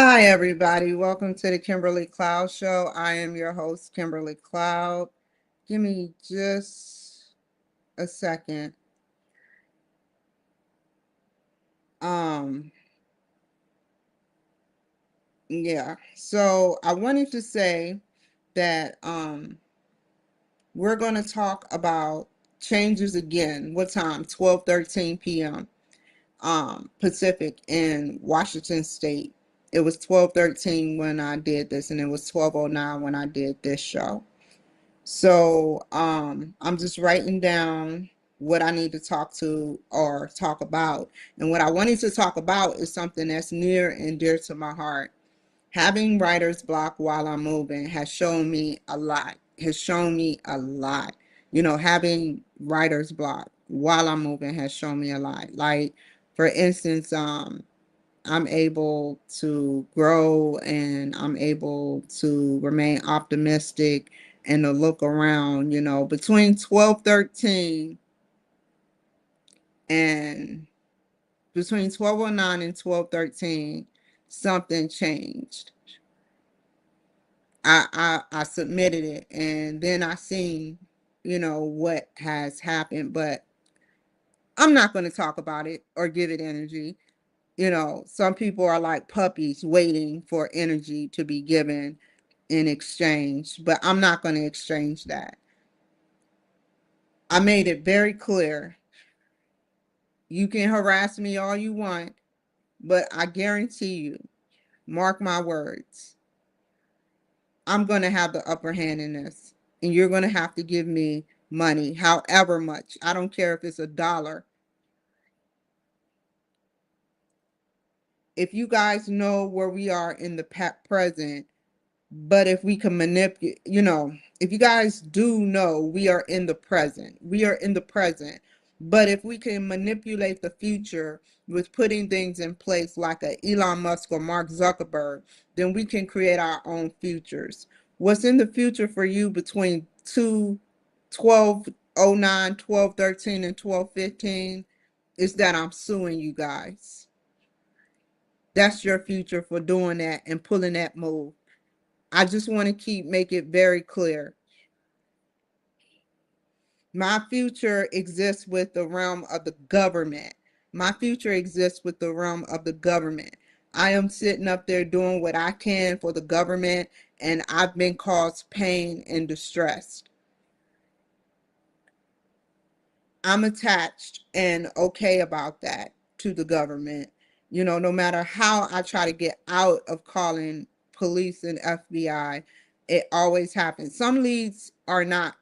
Hi, everybody. Welcome to the Kimberly Cloud Show. I am your host, Kimberly Cloud. Give me just a second. Um, yeah. So I wanted to say that we're going to talk about changes again. What time? 12:13 p.m. Pacific in Washington State. It was 12:13 when I did this, and it was 12:09 when I did this show. So I'm just writing down what I need to talk to or talk about. And what I wanted to talk about is something that's near and dear to my heart. Having writer's block while I'm moving has shown me a lot. Has shown me a lot. Having writer's block while I'm moving has shown me a lot. Like, for instance, I'm able to grow and I'm able to remain optimistic and to look around, between 12:13 and between 12:09 and 12:13, something changed. I submitted it and then I seen, what has happened, but I'm not going to talk about it or give it energy. Some people are like puppies waiting for energy to be given in exchange, but I'm not going to exchange that. I made it very clear. You can harass me all you want, but I guarantee you, mark my words, I'm going to have the upper hand in this. And you're going to have to give me money, however much. I don't care if it's $1. If you guys know where we are in the present, but if we can manipulate, if you guys do know we are in the present, we are in the present. But if we can manipulate the future with putting things in place like a Elon Musk or Mark Zuckerberg, then we can create our own futures. What's in the future for you between 12:09, 12:13, and 12:15 is that I'm suing you guys. That's your future for doing that and pulling that move. I just want to make it very clear. My future exists with the realm of the government. My future exists with the realm of the government. I am sitting up there doing what I can for the government, and I've been caused pain and distress. I'm attached and okay about that to the government. No matter how I try to get out of calling police and FBI, it always happens. Some leads are not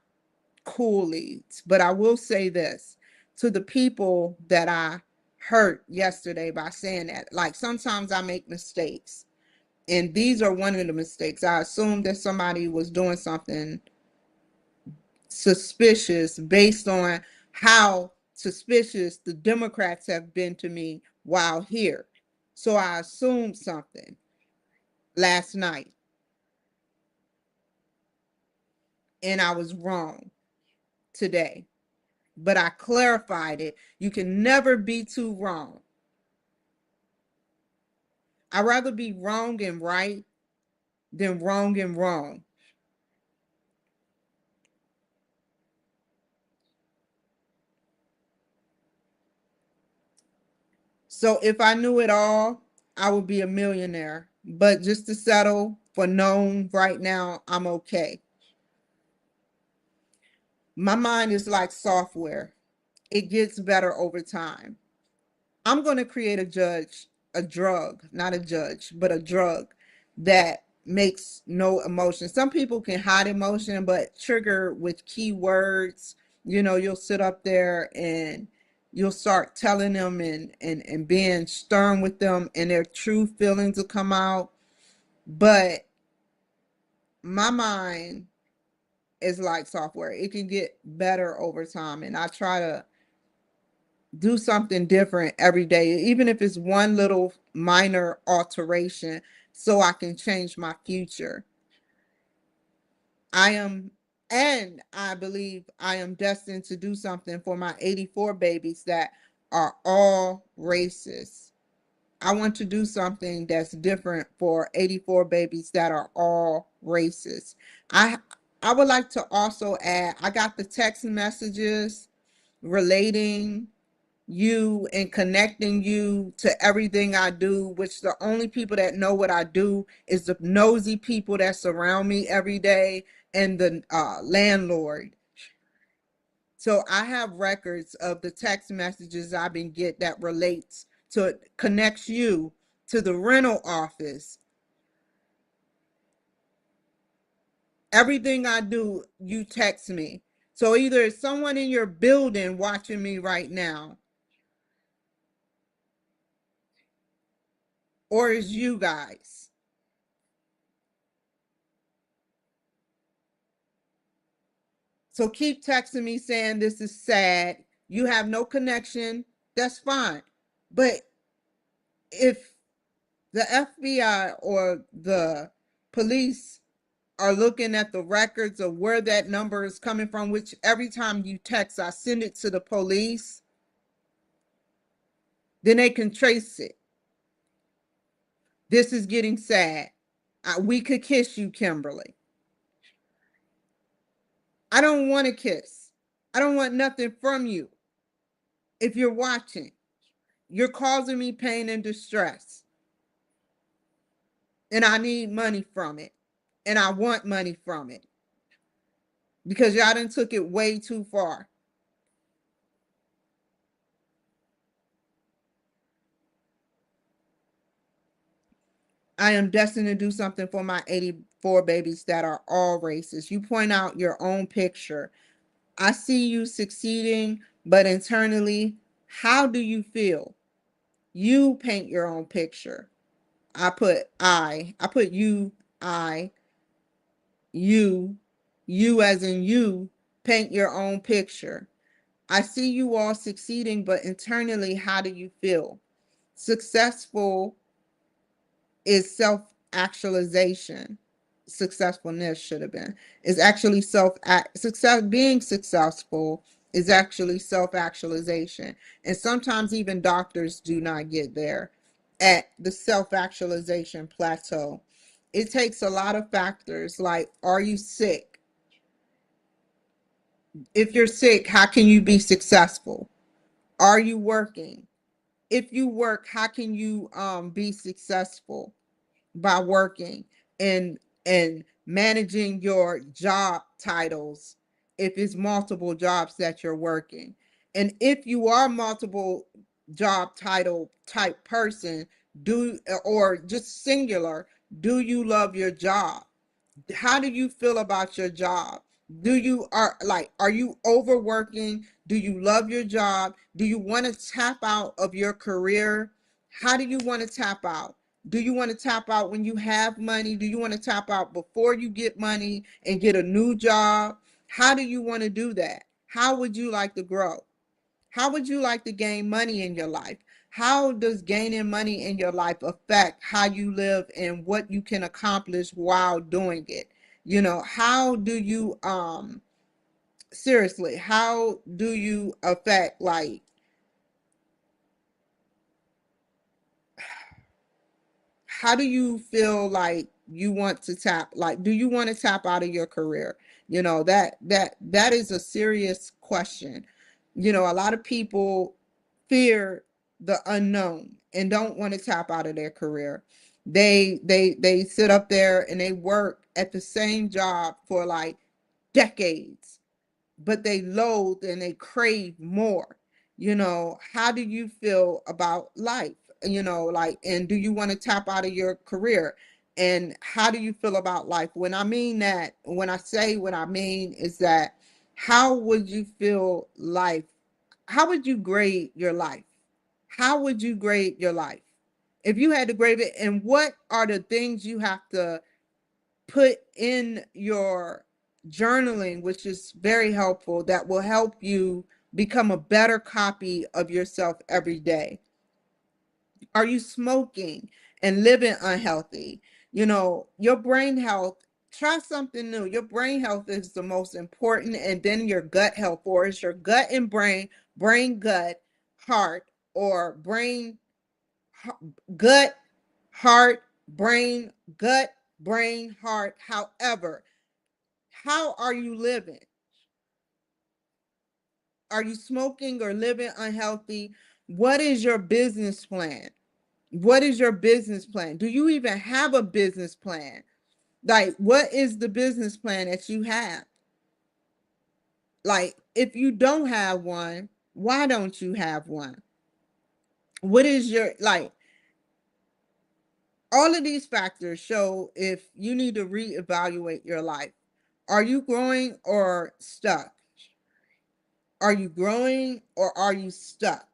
cool leads. But I will say this to the people that I hurt yesterday by saying that. Like, sometimes I make mistakes. And these are one of the mistakes. I assumed that somebody was doing something suspicious based on how suspicious the Democrats have been to me while here. So I assumed something last night and I was wrong today. But I clarified it. You can never be too wrong. I'd rather be wrong and right than wrong and wrong. So if I knew it all, I would be a millionaire. But just to settle for known right now, I'm okay. My mind is like software. It gets better over time. I'm going to create a drug, not a judge, but a drug that makes no emotion. Some people can hide emotion, but trigger with keywords. You'll sit up there and you'll start telling them and being stern with them, and their true feelings will come out. But my mind is like software, it can get better over time. And I try to do something different every day, even if it's one little minor alteration, so I can change my future. I am, and I believe I am destined to do something for my 84 babies that are all races. I want to do something that's different for 84 babies that are all races. I I would like to also add, I got the text messages relating you and connecting you to everything I do, which the only people that know what I do is the nosy people that surround me every day and the landlord. So I have records of the text messages I've been get that relates to connects you to the rental office. Everything I do, you text me. So either it's someone in your building watching me right now, or it's you guys. So keep texting me saying this is sad. You have no connection. That's fine. But if the FBI or the police are looking at the records of where that number is coming from, which every time you text, I send it to the police, then they can trace it. This is getting sad. We could kiss you, Kimberly. I don't want to kiss. I don't want nothing from you. If you're watching, you're causing me pain and distress, and I need money from it, and I want money from it because y'all done took it way too far. I am destined to do something for my 84 babies that are all races. You point out your own picture. I see you succeeding, but internally, how do you feel? You paint your own picture. I put you, I, you, you as in you, paint your own picture. I see you all succeeding, but internally, how do you feel? Successful is self actualization. Successfulness should have been is actually success. Being successful is actually self actualization, and sometimes even doctors do not get there at the self actualization plateau. It takes a lot of factors like, are you sick? If you're sick, how can you be successful? Are you working? If you work, how can you be successful? By working and managing your job titles if it's multiple jobs that you're working. And if you are multiple job title type person, do or just singular, do you love your job? How do you feel about your job? Do you are you overworking? Do you love your job? Do you want to tap out of your career? How do you want to tap out? Do you want to tap out when you have money? Do you want to tap out before you get money and get a new job? How do you want to do that? How would you like to grow? How would you like to gain money in your life? How does gaining money in your life affect how you live and what you can accomplish while doing it? You know, how do you seriously, how do you affect like how do you feel like you want to tap like do you want to tap out of your career? You know, that is a serious question. You know, a lot of people fear the unknown and don't want to tap out of their career. They sit up there and they work at the same job for like decades, but they loathe and they crave more. You know, how do you feel about life? You know, like, and do you want to tap out of your career? And how do you feel about life? When I mean that, when I say what I mean is that, how would you feel life? How would you grade your life? How would you grade your life? If you had to grade it, and what are the things you have to put in your journaling, which is very helpful, that will help you become a better copy of yourself every day? Are you smoking and living unhealthy? You know, your brain health, try something new. Your brain health is the most important, and then your gut health, or it's your gut and brain, brain, gut, heart, or brain, gut, heart, brain, gut, brain, heart. However, how are you living? Are you smoking or living unhealthy? What is your business plan? What is your business plan? Do you even have a business plan? Like, what is the business plan that you have? Like, if you don't have one, why don't you have one? What is your, like, all of these factors show if you need to reevaluate your life. Are you growing or stuck? Are you growing or are you stuck?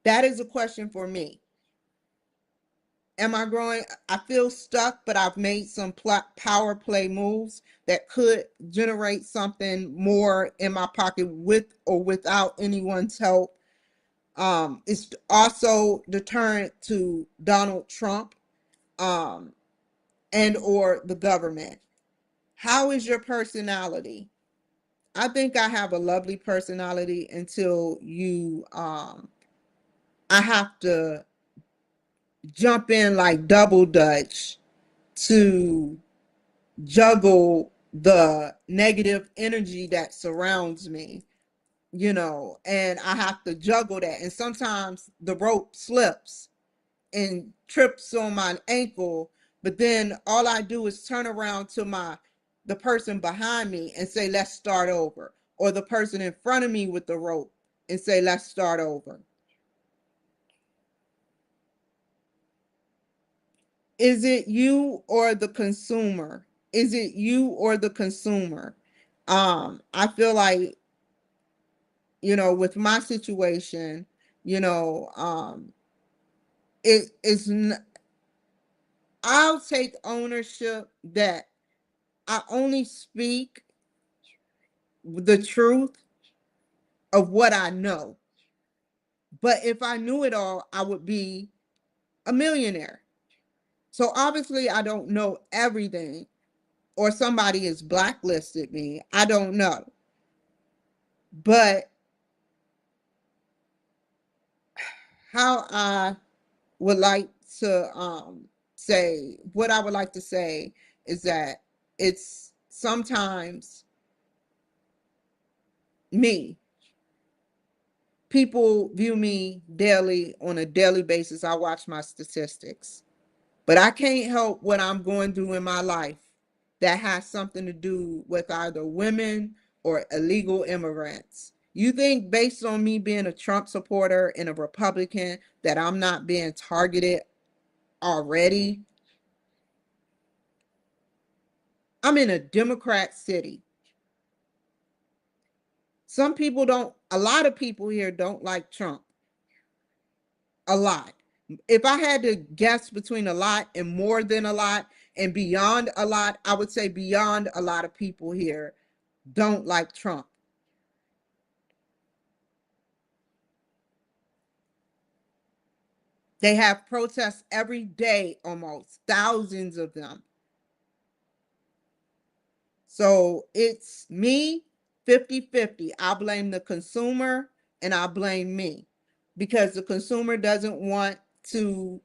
That is a question for me. Am I growing? I feel stuck, but I've made some power play moves that could generate something more in my pocket with or without anyone's help. It's also deterrent to Donald Trump and or the government. How is your personality? I think I have a lovely personality until I have to jump in like double dutch to juggle the negative energy that surrounds me, and I have to juggle that. And sometimes the rope slips and trips on my ankle, but then all I do is turn around to the person behind me and say, let's start over. Or the person in front of me with the rope and say, let's start over. Is it you or the consumer? Is it you or the consumer? I feel like, with my situation, you know, um, it is, I'll take ownership that I only speak the truth of what I know. But if I knew it all, I would be a millionaire. So obviously, I don't know everything, or somebody has blacklisted me. I don't know. But how I would like to say, what I would like to say is that it's sometimes me. People view me daily on a daily basis. I watch my statistics. But I can't help what I'm going through in my life that has something to do with either women or illegal immigrants. You think based on me being a Trump supporter and a Republican that I'm not being targeted already? I'm in a Democrat city. Some people don't, a lot of people here don't like Trump. A lot. If I had to guess between a lot and more than a lot and beyond a lot, I would say beyond a lot of people here don't like Trump. They have protests every day, almost thousands of them. So it's me 50-50. I blame the consumer and I blame me because the consumer doesn't want to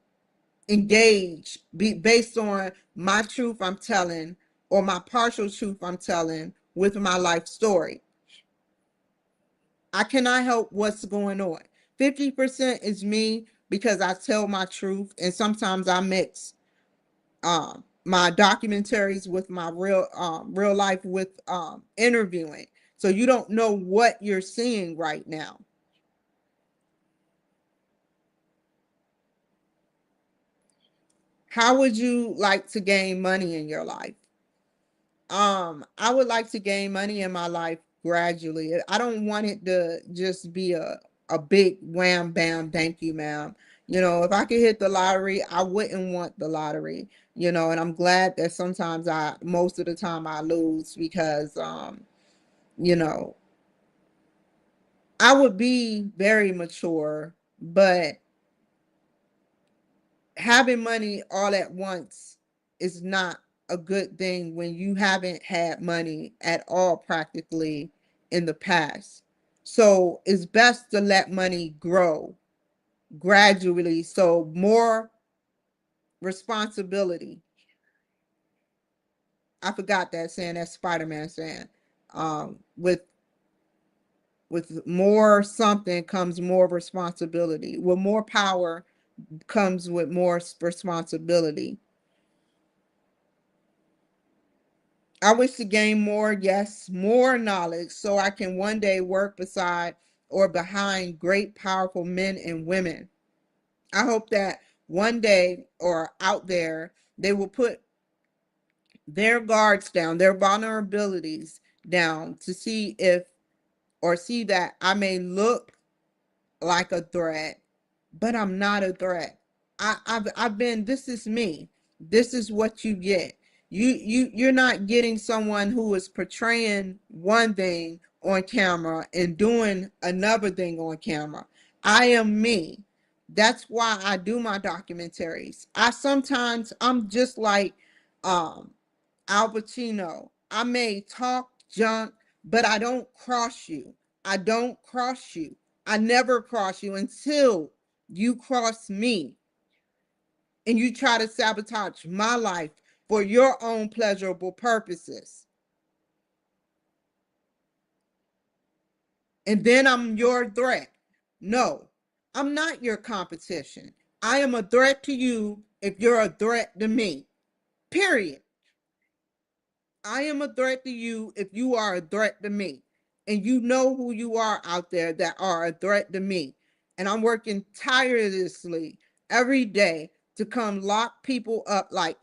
engage based on my truth I'm telling or my partial truth I'm telling with my life story. I cannot help what's going on. 50% is me because I tell my truth, and sometimes I mix my documentaries with my real life with interviewing. So you don't know what you're seeing right now. How would you like to gain money in your life? I would like to gain money in my life gradually. I don't want it to just be a big wham bam, thank you, ma'am. If I could hit the lottery, I wouldn't want the lottery, and I'm glad that sometimes most of the time I lose because you know, I would be very mature, but having money all at once is not a good thing when you haven't had money at all practically in the past. So it's best to let money grow gradually. So more responsibility. I forgot that saying, that Spider-Man saying. With more something comes more responsibility. With more power comes with more responsibility. I wish to gain more, yes, more knowledge so I can one day work beside or behind great, powerful men and women. I hope that one day or out there, they will put their guards down, their vulnerabilities down to see if or see that I may look like a threat, but I'm not a threat. I've been, this is me. This is what you get. You're not getting someone who is portraying one thing on camera and doing another thing on camera. I am me. That's why I do my documentaries. I'm just like um Al Pacino. I may talk junk, but I don't cross you. I don't cross you. I never cross you until you cross me and you try to sabotage my life for your own pleasurable purposes. And then I'm your threat. No, I'm not your competition. I am a threat to you if you're a threat to me. Period. I am a threat to you if you are a threat to me. And you know who you are out there that are a threat to me. And I'm working tirelessly every day to come lock people up, like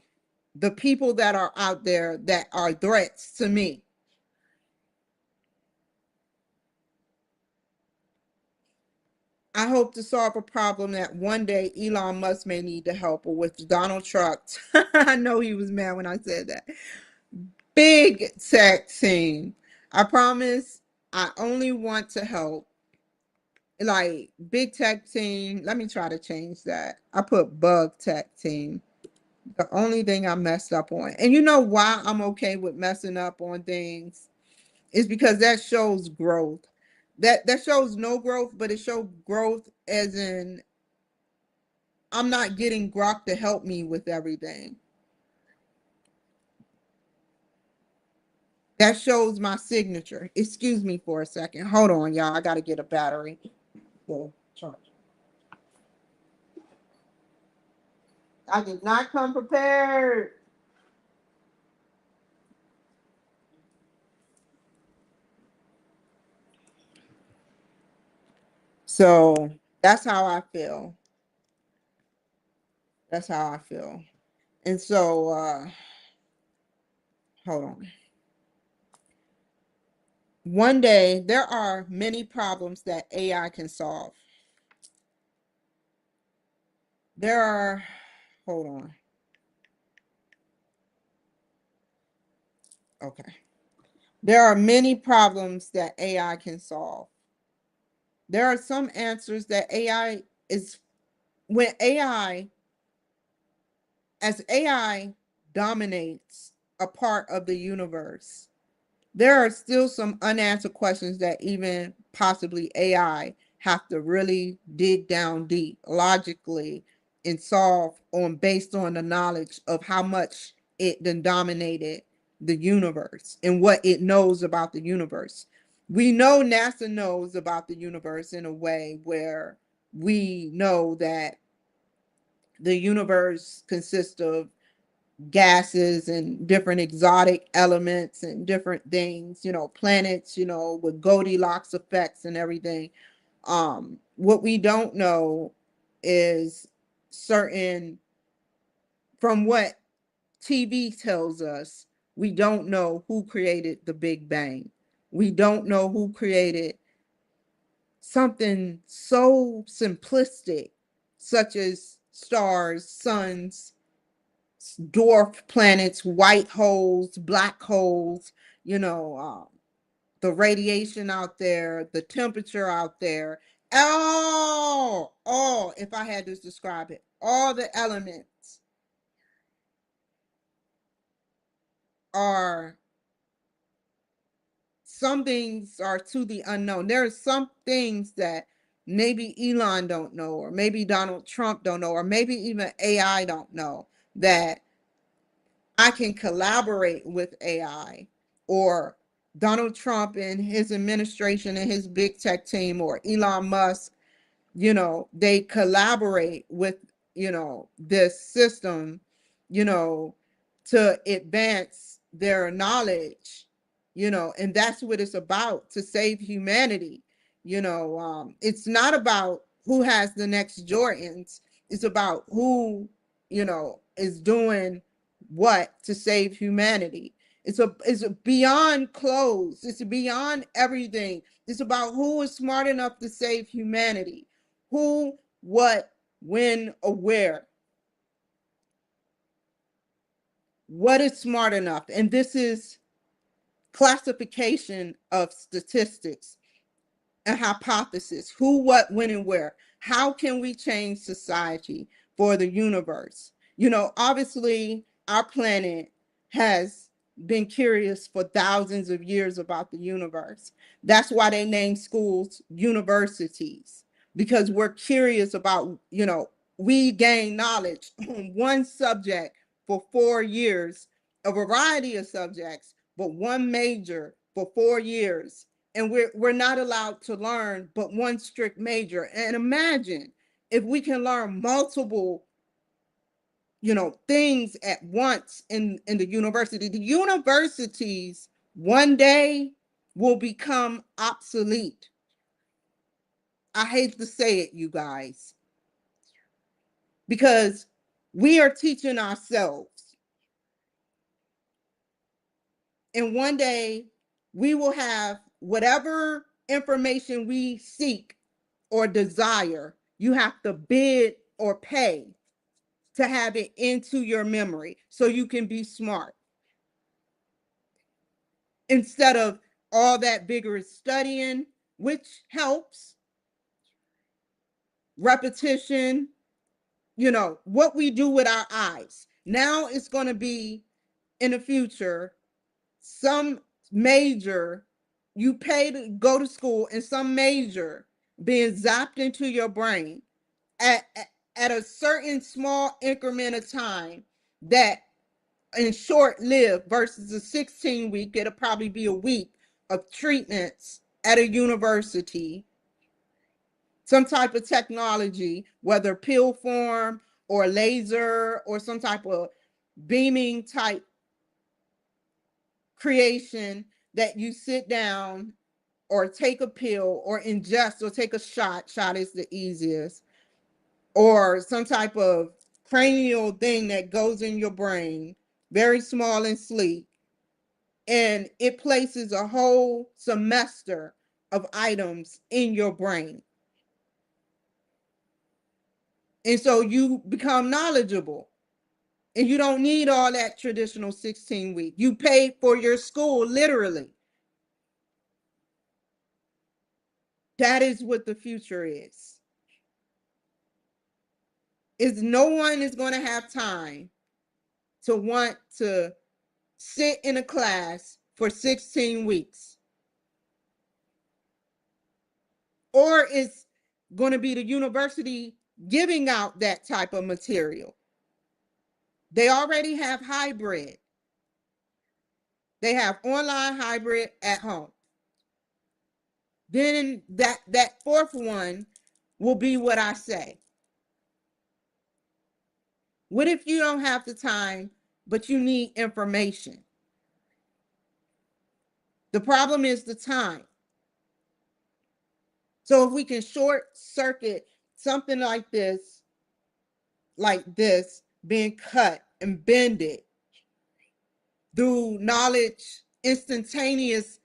the people that are out there that are threats to me. I hope to solve a problem that one day Elon Musk may need to help with Donald Trump. I know he was mad when I said that. Big tech team. I promise I only want to help. Like big tech team. Let me try to change that. I put bug tech team. The only thing I messed up on. And you know why I'm okay with messing up on things? Is because that shows growth. That shows no growth, but it shows growth as in I'm not getting Grok to help me with everything. That shows my signature. Excuse me for a second. Hold on, y'all. I got to get a battery. Full charge. I did not come prepared. So that's how I feel. That's how I feel. And so, hold on. One day, there are many problems that AI can solve. There are, hold on. Okay. There are many problems that AI can solve. There are some answers that AI is, when AI, as AI dominates a part of the universe, there are still some unanswered questions that even possibly AI have to really dig down deep logically and solve on based on the knowledge of how much it then dominated the universe and what it knows about the universe. We know NASA knows about the universe in a way where we know that the universe consists of gases and different exotic elements and different things, planets, with Goldilocks effects and everything. What we don't know is certain, from what TV tells us, we don't know who created the Big Bang. We don't know who created something so simplistic, such as stars, suns, dwarf planets, white holes, black holes, you know, the radiation out there, the temperature out there. If I had to describe it, all the elements are some things are to the unknown. There are some things that maybe Elon don't know, or maybe Donald Trump don't know, or maybe even AI don't know, that I can collaborate with AI, or Donald Trump and his administration and his big tech team, or Elon Musk, they collaborate with, this system, you know, to advance their knowledge, and that's what it's about, to save humanity. It's not about who has the next Jordans. It's about who, is doing what to save humanity. It's beyond clothes. It's beyond everything. It's about who is smart enough to save humanity. Who, what, when, or where. What is smart enough? And this is classification of statistics and hypothesis. Who, what, when, and where. How can we change society for the universe? Obviously, our planet has been curious for thousands of years about the universe. That's why they name schools universities, because we're curious about, we gain knowledge on one subject for 4 years, a variety of subjects, but one major for 4 years. And we're not allowed to learn but one strict major. And imagine if we can learn multiple, things at once in the university. The universities one day will become obsolete. I hate to say it, you guys, because we are teaching ourselves. And one day we will have whatever information we seek or desire. You have to bid or pay to have it into your memory so you can be smart, instead of all that vigorous studying, which helps, repetition, what we do with our eyes. Now it's going to be, in the future, some major, you pay to go to school, and some major being zapped into your brain at a certain small increment of time, that in short lived, versus a 16-week, it'll probably be a week of treatments at a university, some type of technology, whether pill form or laser or some type of beaming type creation, that you sit down or take a pill or ingest or take a shot is the easiest, or some type of cranial thing that goes in your brain, very small and sleek, and it places a whole semester of items in your brain. And so you become knowledgeable, and you don't need all that traditional 16-week. You paid for your school, literally. That is what the future is. No one is going to have time to want to sit in a class for 16 weeks. Or it's going to be the university giving out that type of material. They already have hybrid. They have online, hybrid, at home. Then that fourth one will be what I say. What if you don't have the time, but you need information? The problem is the time. So if we can short circuit something like this being cut and bended through knowledge, instantaneous.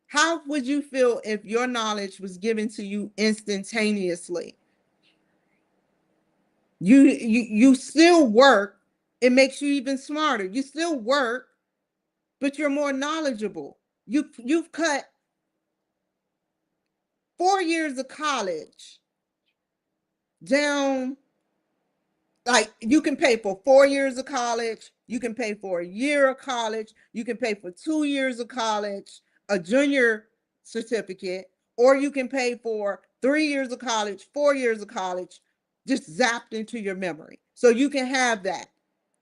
How would you feel if your knowledge was given to you instantaneously? You still work. It makes you even smarter. You still work, but you're more knowledgeable. You've cut 4 years of college down Like you can pay for 4 years of college, you can pay for a year of college, you can pay for 2 years of college, a junior certificate, or you can pay for 3 years of college, 4 years of college, just zapped into your memory. So you can have that.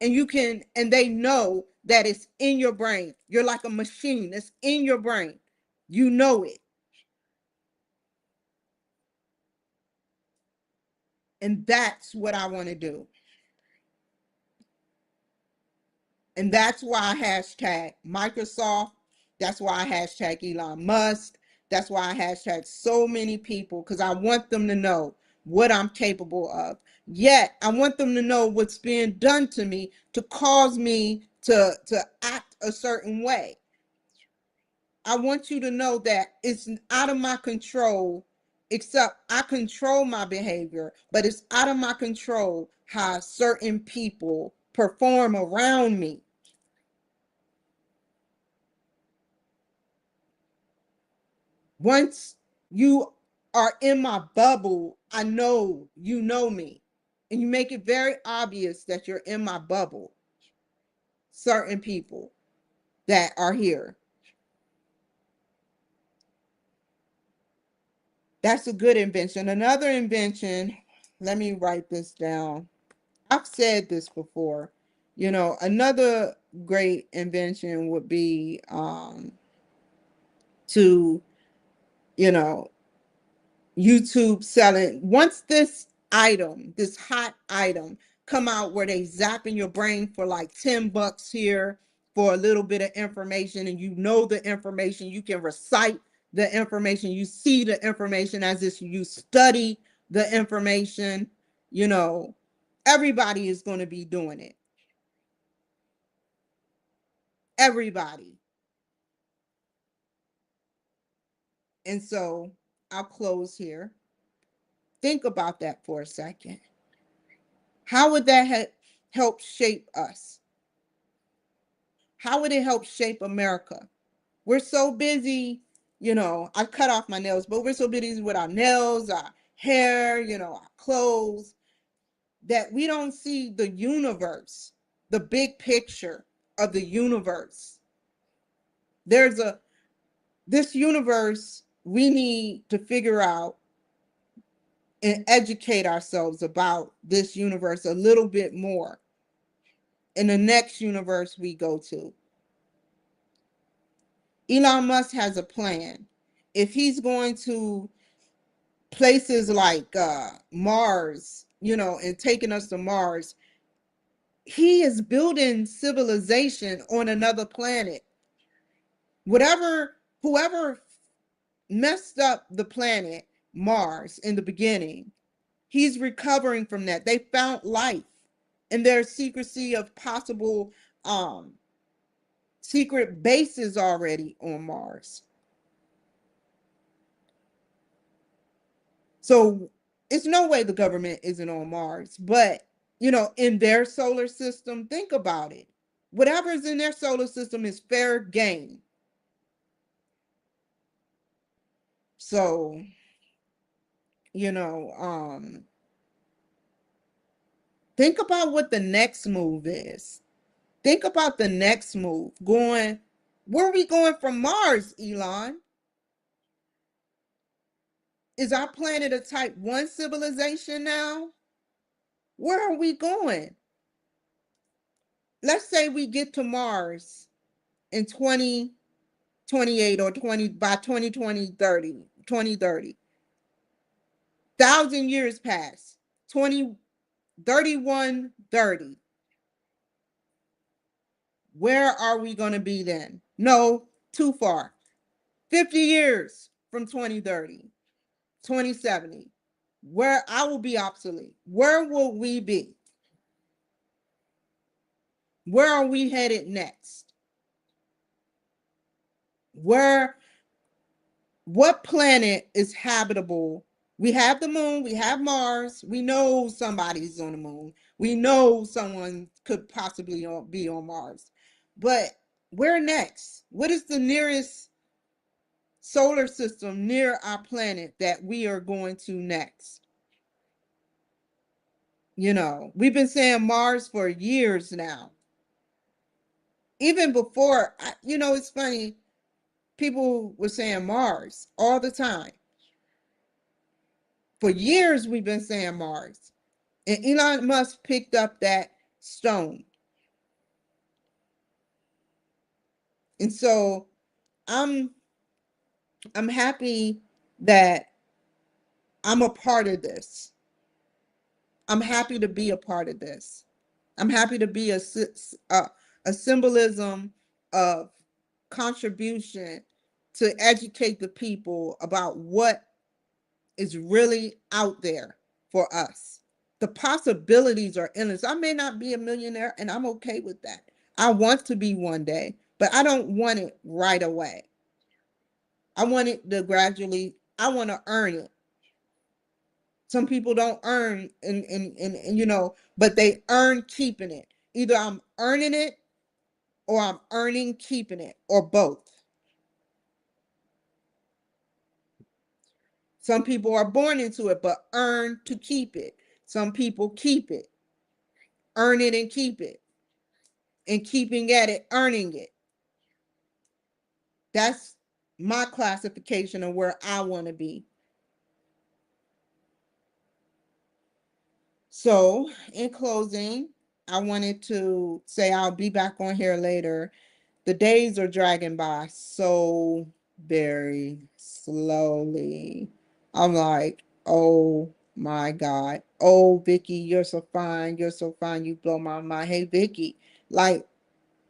And you can, and they know that it's in your brain. You're like a machine, it's in your brain. You know it. And that's what I want to do. And that's why I hashtag Microsoft. That's why I hashtag Elon Musk. That's why I hashtag so many people, because I want them to know what I'm capable of. Yet I want them to know what's being done to me to cause me to act a certain way. I want you to know that it's out of my control, except I control my behavior, but it's out of my control how certain people perform around me. Once you are in my bubble, I know you know me. And you make it very obvious that you're in my bubble. Certain people that are here. That's a good invention. Another invention, let me write this down. I've said this before. Another great invention would be to, you know, YouTube selling. Once this hot item come out where they zapping your brain for like $10 here for a little bit of information, and you know the information, you can recite the information, you see the information as if you study the information, you know, everybody is going to be doing it. Everybody. And so I'll close here. Think about that for a second. How would that help shape us? How would it help shape America? We're so busy, I cut off my nails, but we're so busy with our nails, our hair, our clothes, that we don't see the universe, the big picture of the universe. There's this universe we need to figure out and educate ourselves about this universe a little bit more in the next universe we go to. Elon Musk has a plan. If he's going to places like Mars, and taking us to Mars, he is building civilization on another planet. Whoever messed up the planet Mars in the beginning, he's recovering from that. They found life, and there's secrecy of possible secret bases already on Mars. So it's no way the government isn't on Mars, but in their solar system, think about it. Whatever's in their solar system is fair game. So, you know, um, think about what the next move is. Think about the next move. Where are we going from Mars, Elon? Is our planet a type 1 civilization now? Where are we going? Let's say we get to Mars in 2028 or 20 by 2030. 1,000 years pass. 2031 30. Where are we going to be then? No, too far. 50 years from 2030, 2070. Where I will be obsolete. Where will we be? Where are we headed next? Where What planet is habitable? We have the moon, we have Mars, we know somebody's on the moon, we know someone could possibly be on Mars. But where next? What is the nearest solar system near our planet that we are going to next? We've been saying Mars for years now. Even before, it's funny, people were saying Mars all the time. For years, we've been saying Mars. And Elon Musk picked up that stone. And so I'm I'm happy that I'm a part of this. I'm happy to be a part of this. I'm happy to be a symbolism of contribution to educate the people about what is really out there for us. The possibilities are endless. I may not be a millionaire, and I'm okay with that. I want to be one day, but I don't want it right away. I want it to gradually, I want to earn it. Some people don't earn but they earn keeping it. Either I'm earning it or I'm earning keeping it, or both. Some people are born into it but earn to keep it. Some people keep it, earn it and keep it, and keeping at it, earning it. That's my classification of where I want to be. So, in closing, I wanted to say I'll be back on here later. The days are dragging by so very slowly. I'm like, oh my God. Oh, Vicky, you're so fine. You're so fine. You blow my mind. Hey, Vicky, like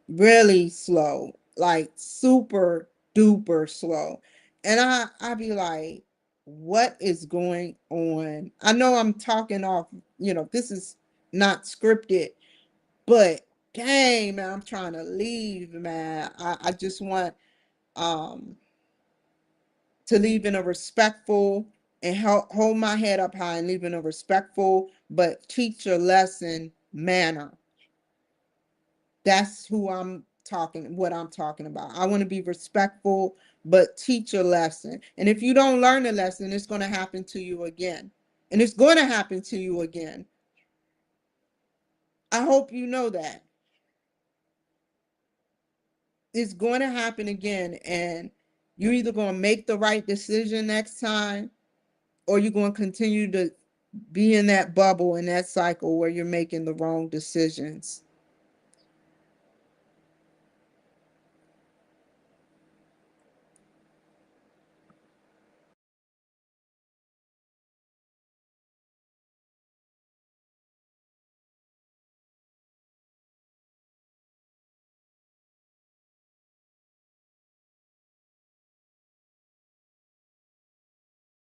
really slow, like super duper slow. And I be like, what is going on? I know I'm talking off, this is not scripted, but dang, man, I'm trying to leave, man. I just want um to leave in a respectful and hold my head up high and leave in a respectful but teach a lesson manner. That's what I'm talking about. I want to be respectful, but teach a lesson. And if you don't learn a lesson, it's going to happen to you again. And it's going to happen to you again. I hope you know that. It's going to happen again. And you're either going to make the right decision next time, or you're going to continue to be in that bubble, in that cycle where you're making the wrong decisions.